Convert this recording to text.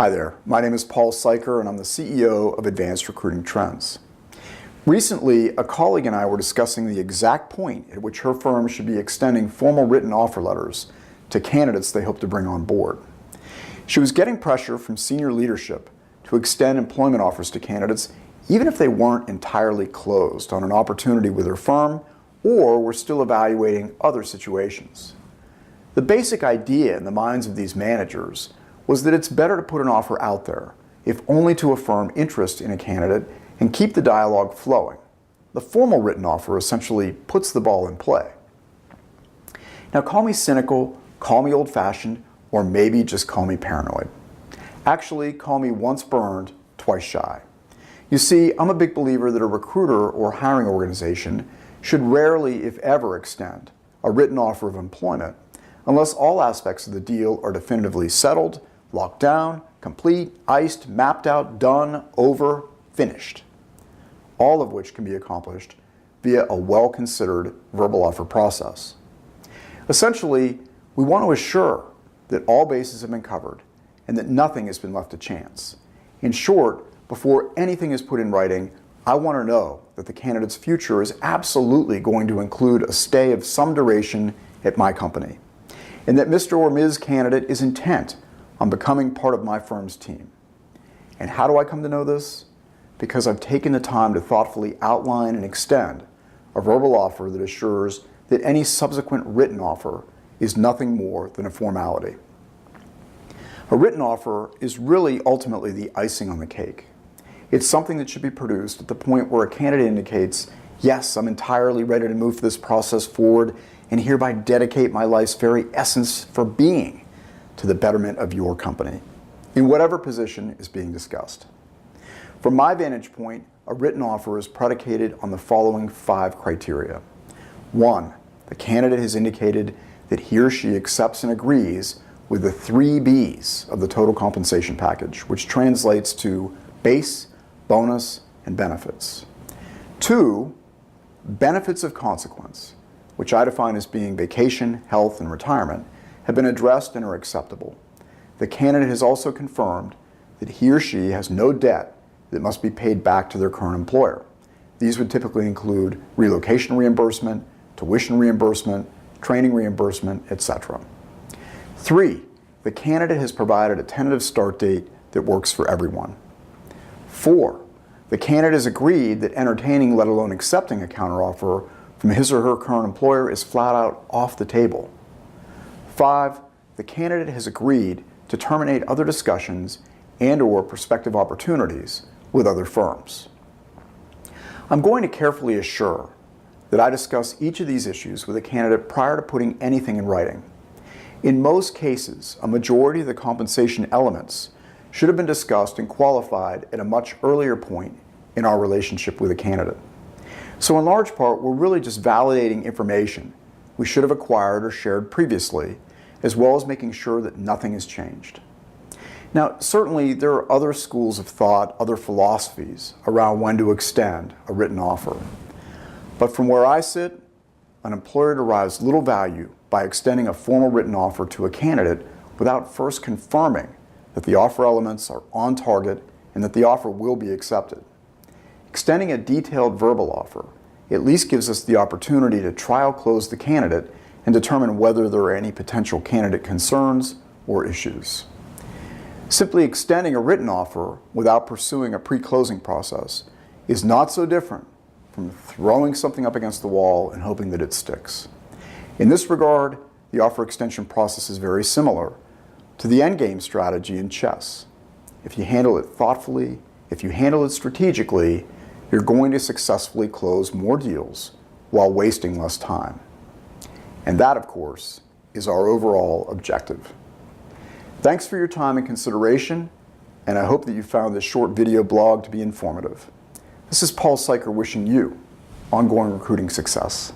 Hi there, my name is Paul Syker and I'm the CEO of Advanced Recruiting Trends. Recently, a colleague and I were discussing the exact point at which her firm should be extending formal written offer letters to candidates they hope to bring on board. She was getting pressure from senior leadership to extend employment offers to candidates even if they weren't entirely closed on an opportunity with her firm or were still evaluating other situations. The basic idea in the minds of these managers was that it's better to put an offer out there, if only to affirm interest in a candidate and keep the dialogue flowing. The formal written offer essentially puts the ball in play. Now, call me cynical, call me old-fashioned, or maybe just call me paranoid. Actually, call me once burned, twice shy. You see, I'm a big believer that a recruiter or hiring organization should rarely, if ever, extend a written offer of employment unless all aspects of the deal are definitively settled, locked down, complete, iced, mapped out, done, over, finished. All of which can be accomplished via a well-considered verbal offer process. Essentially, we want to assure that all bases have been covered and that nothing has been left to chance. In short, before anything is put in writing, I want to know that the candidate's future is absolutely going to include a stay of some duration at my company, and that Mr. or Ms. candidate is intent on becoming part of my firm's team. And how do I come to know this? Because I've taken the time to thoughtfully outline and extend a verbal offer that assures that any subsequent written offer is nothing more than a formality. A written offer is really ultimately the icing on the cake. It's something that should be produced at the point where a candidate indicates, yes, I'm entirely ready to move this process forward and hereby dedicate my life's very essence for being to the betterment of your company, in whatever position is being discussed. From my vantage point, a written offer is predicated on the following 5 criteria. 1, the candidate has indicated that he or she accepts and agrees with the 3 B's of the total compensation package, which translates to base, bonus, and benefits. 2, benefits of consequence, which I define as being vacation, health, and retirement, have been addressed and are acceptable. The candidate has also confirmed that he or she has no debt that must be paid back to their current employer. These would typically include relocation reimbursement, tuition reimbursement, training reimbursement, etc. 3, the candidate has provided a tentative start date that works for everyone. 4, the candidate has agreed that entertaining, let alone accepting a counteroffer from his or her current employer is flat out off the table. 5, the candidate has agreed to terminate other discussions and/or prospective opportunities with other firms. I'm going to carefully assure that I discuss each of these issues with a candidate prior to putting anything in writing. In most cases, a majority of the compensation elements should have been discussed and qualified at a much earlier point in our relationship with a candidate. So in large part, we're really just validating information we should have acquired or shared previously, as well as making sure that nothing has changed. Now, certainly there are other schools of thought, other philosophies around when to extend a written offer. But from where I sit, an employer derives little value by extending a formal written offer to a candidate without first confirming that the offer elements are on target and that the offer will be accepted. Extending a detailed verbal offer at least gives us the opportunity to trial close the candidate and determine whether there are any potential candidate concerns or issues. Simply extending a written offer without pursuing a pre-closing process is not so different from throwing something up against the wall and hoping that it sticks. In this regard, the offer extension process is very similar to the endgame strategy in chess. If you handle it thoughtfully, if you handle it strategically, you're going to successfully close more deals while wasting less time. And that, of course, is our overall objective. Thanks for your time and consideration, and I hope that you found this short video blog to be informative. This is Paul Syker wishing you ongoing recruiting success.